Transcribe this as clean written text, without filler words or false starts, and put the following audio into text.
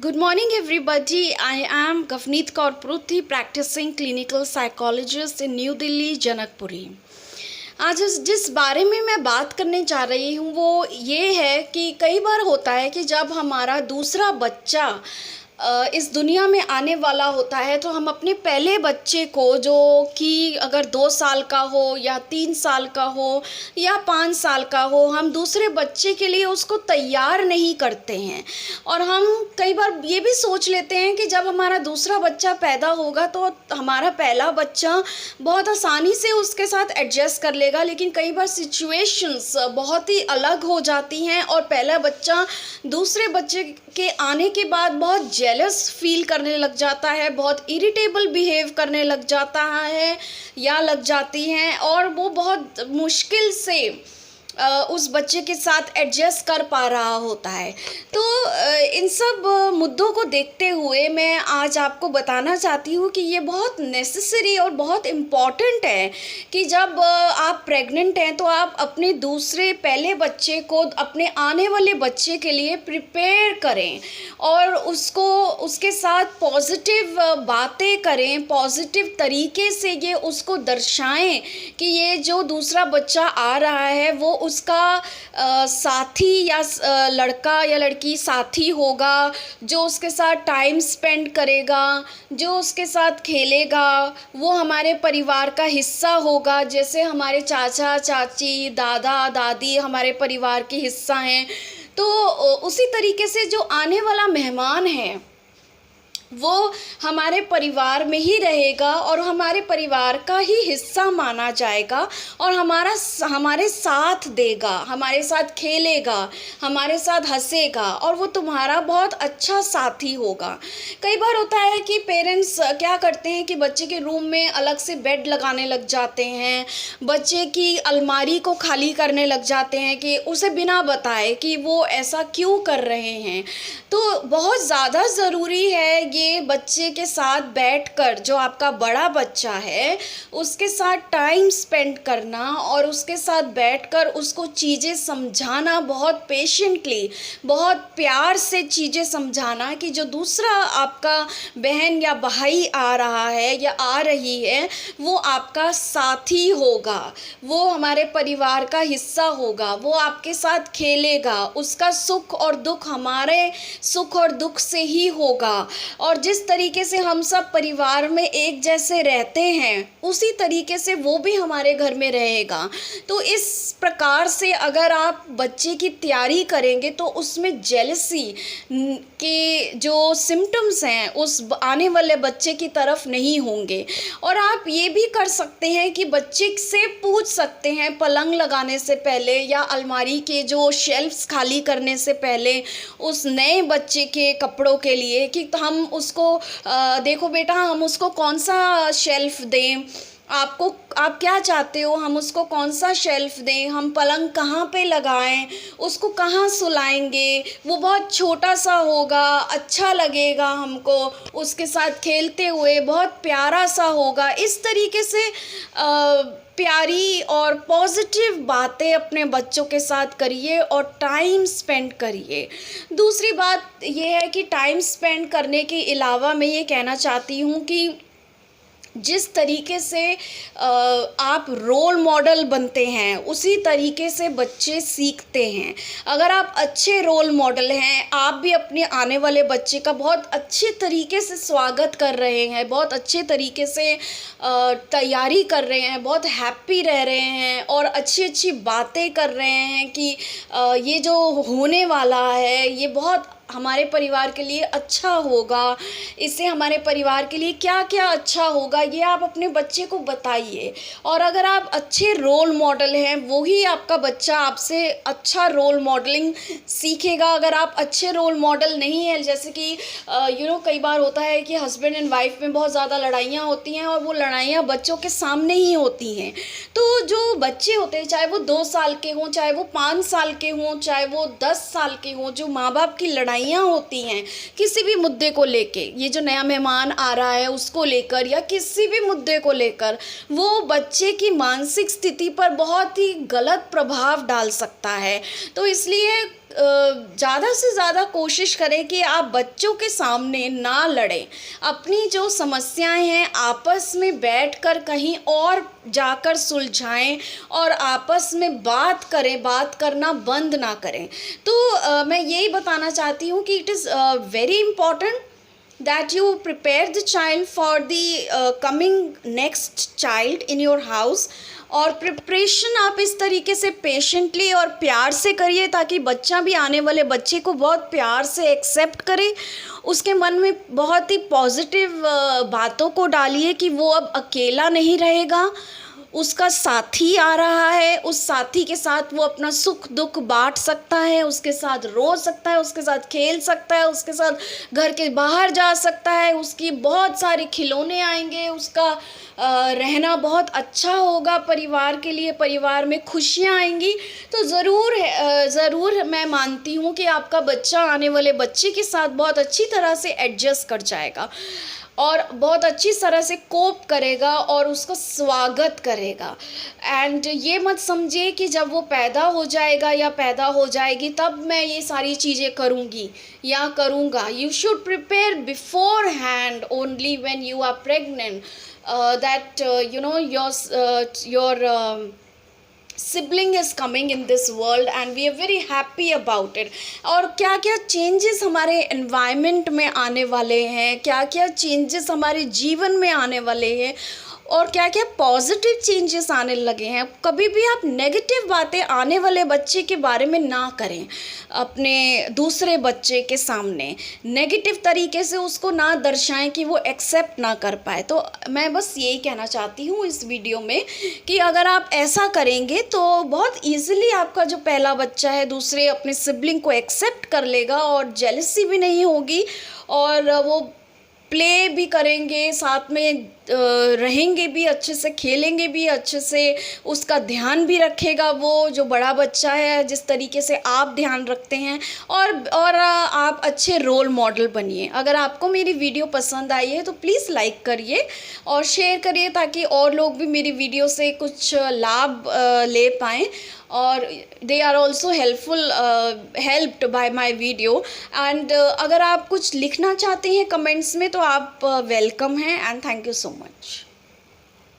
Good morning, everybody. I am Gavneet Kaur Pruthi, practicing clinical psychologist in New Delhi, Janakpuri. आज जिस बारे में मैं बात करने जा रही हूँ वो ये है कि कई बार होता है कि जब हमारा दूसरा बच्चा इस दुनिया में आने वाला होता है तो हम अपने पहले बच्चे को, जो कि अगर 2 साल का हो या 3 साल का हो या 5 साल का हो, हम दूसरे बच्चे के लिए उसको तैयार नहीं करते हैं। और हम कई बार ये भी सोच लेते हैं कि जब हमारा दूसरा बच्चा पैदा होगा तो हमारा पहला बच्चा बहुत आसानी से उसके साथ एडजस्ट कर लेगा, लेकिन कई बार सिचुएशंस बहुत ही अलग हो जाती हैं और पहला बच्चा दूसरे बच्चे के आने के बाद बहुत जेलस फील करने लग जाता है, बहुत इरिटेबल बिहेव करने लग जाता है या लग जाती हैं, और वो बहुत मुश्किल से उस बच्चे के साथ एडजस्ट कर पा रहा होता है। तो इन सब मुद्दों को देखते हुए मैं आज आपको बताना चाहती हूँ कि ये बहुत नेसेसरी और बहुत इम्पॉर्टेंट है कि जब आप प्रेग्नेंट हैं तो आप अपने दूसरे पहले बच्चे को अपने आने वाले बच्चे के लिए प्रिपेयर करें और उसके साथ पॉजिटिव बातें करें, पॉजिटिव तरीके से ये उसको दर्शाएं कि ये जो दूसरा बच्चा आ रहा है वो उसका साथी या लड़का या लड़की साथी होगा, जो उसके साथ टाइम स्पेंड करेगा, जो उसके साथ खेलेगा, वो हमारे परिवार का हिस्सा होगा। जैसे हमारे चाचा चाची, दादा दादी हमारे परिवार के हिस्सा हैं, तो उसी तरीके से जो आने वाला मेहमान है वो हमारे परिवार में ही रहेगा और हमारे परिवार का ही हिस्सा माना जाएगा और हमारे साथ देगा, हमारे साथ खेलेगा, हमारे साथ हंसेगा और वो तुम्हारा बहुत अच्छा साथी होगा। कई बार होता है कि पेरेंट्स क्या करते हैं कि बच्चे के रूम में अलग से बेड लगाने लग जाते हैं, बच्चे की अलमारी को खाली करने लग जाते हैं कि उसे बिना बताए कि वो ऐसा क्यों कर रहे हैं। तो बहुत ज़्यादा ज़रूरी है ये बच्चे के साथ बैठकर, जो आपका बड़ा बच्चा है उसके साथ टाइम स्पेंड करना और उसके साथ बैठकर उसको चीज़ें समझाना, बहुत पेशेंटली, बहुत प्यार से चीज़ें समझाना कि जो दूसरा आपका बहन या भाई आ रहा है या आ रही है वो आपका साथी होगा, वो हमारे परिवार का हिस्सा होगा, वो आपके साथ खेलेगा, उसका सुख और दुख हमारे सुख और दुख से ही होगा। और जिस तरीके से हम सब परिवार में एक जैसे रहते हैं उसी तरीके से वो भी हमारे घर में रहेगा। तो इस प्रकार से अगर आप बच्चे की तैयारी करेंगे तो उसमें जेलसी के जो सिम्टम्स हैं उस आने वाले बच्चे की तरफ नहीं होंगे। और आप ये भी कर सकते हैं कि बच्चे से पूछ सकते हैं पलंग लगाने से पहले या अलमारी के जो शेल्फ्स खाली करने से पहले उस नए बच्चे के कपड़ों के लिए कि हम उसको देखो बेटा, हम उसको कौन सा शेल्फ दें, आप क्या चाहते हो, हम उसको कौन सा शेल्फ दें, हम पलंग कहाँ पे लगाएं, उसको कहाँ सुलाएंगे, वो बहुत छोटा सा होगा, अच्छा लगेगा हमको उसके साथ खेलते हुए, बहुत प्यारा सा होगा। इस तरीके से प्यारी और पॉजिटिव बातें अपने बच्चों के साथ करिए और टाइम स्पेंड करिए। दूसरी बात ये है कि टाइम स्पेंड करने के अलावा मैं ये कहना चाहती हूँ कि जिस तरीके से आप रोल मॉडल बनते हैं उसी तरीके से बच्चे सीखते हैं। अगर आप अच्छे रोल मॉडल हैं, आप भी अपने आने वाले बच्चे का बहुत अच्छे तरीके से स्वागत कर रहे हैं, बहुत अच्छे तरीके से तैयारी कर रहे हैं, बहुत हैप्पी रह रहे हैं और अच्छी अच्छी बातें कर रहे हैं कि ये जो होने वाला है ये बहुत हमारे परिवार के लिए अच्छा होगा, इससे हमारे परिवार के लिए क्या क्या अच्छा होगा, ये आप अपने बच्चे को बताइए। और अगर आप अच्छे रोल मॉडल हैं वही आपका बच्चा आपसे अच्छा रोल मॉडलिंग सीखेगा। अगर आप अच्छे रोल मॉडल नहीं हैं, जैसे कि कई बार होता है कि हस्बैंड एंड वाइफ में बहुत ज़्यादा लड़ाइयाँ होती हैं और वो लड़ाइयाँ बच्चों के सामने ही होती हैं। तो जो बच्चे होते हैं, चाहे वो 2 साल के हों, चाहे वो 5 साल के हों, चाहे वो 10 साल के हों, जो माँ बाप की लड़ाइयाँ होती हैं किसी भी मुद्दे को लेके, ये जो नया मेहमान आ रहा है उसको लेकर या किसी भी मुद्दे को लेकर, वो बच्चे की मानसिक स्थिति पर बहुत ही गलत प्रभाव डाल सकता है। तो इसलिए ज़्यादा से ज़्यादा कोशिश करें कि आप बच्चों के सामने ना लड़ें। अपनी जो समस्याएं हैं आपस में बैठकर कहीं और जाकर सुलझाएं और आपस में बात करें, बात करना बंद ना करें। तो मैं यही बताना चाहती हूँ कि it is very important that you prepare the child for the coming next child in your house। और प्रिपरेशन आप इस तरीके से पेशेंटली और प्यार से करिए ताकि बच्चा भी आने वाले बच्चे को बहुत प्यार से एक्सेप्ट करे। उसके मन में बहुत ही पॉजिटिव बातों को डालिए कि वो अब अकेला नहीं रहेगा, उसका साथी आ रहा है, उस साथी के साथ वो अपना सुख दुख बांट सकता है, उसके साथ रो सकता है, उसके साथ खेल सकता है, उसके साथ घर के बाहर जा सकता है, उसकी बहुत सारे खिलौने आएंगे, उसका रहना बहुत अच्छा होगा परिवार के लिए, परिवार में खुशियाँ आएंगी। तो ज़रूर मैं मानती हूँ कि आपका बच्चा आने वाले बच्चे के साथ बहुत अच्छी तरह से एडजस्ट कर जाएगा और बहुत अच्छी तरह से कोप करेगा और उसका स्वागत करेगा। एंड ये मत समझिए कि जब वो पैदा हो जाएगा या पैदा हो जाएगी तब मैं ये सारी चीज़ें करूँगी या करूँगा। You should prepare beforehand only when you are pregnant that you know your sibling is coming in this world and we are very happy about it. और क्या क्या चेंजेस हमारे एनवायरनमेंट में आने वाले हैं, क्या क्या चेंजेस हमारे जीवन में आने वाले हैं और क्या क्या पॉजिटिव चेंजेस आने लगे हैं। कभी भी आप नेगेटिव बातें आने वाले बच्चे के बारे में ना करें, अपने दूसरे बच्चे के सामने नेगेटिव तरीके से उसको ना दर्शाएं कि वो एक्सेप्ट ना कर पाए। तो मैं बस यही कहना चाहती हूँ इस वीडियो में कि अगर आप ऐसा करेंगे तो बहुत ईजिली आपका जो पहला बच्चा है दूसरे अपने सिबलिंग को एक्सेप्ट कर लेगा और जेलसी भी नहीं होगी और वो प्ले भी करेंगे, साथ में रहेंगे भी, अच्छे से खेलेंगे भी, अच्छे से उसका ध्यान भी रखेगा वो जो बड़ा बच्चा है जिस तरीके से आप ध्यान रखते हैं। और आप अच्छे रोल मॉडल बनिए। अगर आपको मेरी वीडियो पसंद आई है तो प्लीज़ लाइक करिए और शेयर करिए ताकि और लोग भी मेरी वीडियो से कुछ लाभ ले पाएँ और they are also helped by my video. And अगर आप कुछ लिखना चाहते हैं कमेंट्स में तो आप वेलकम हैं and thank you so much.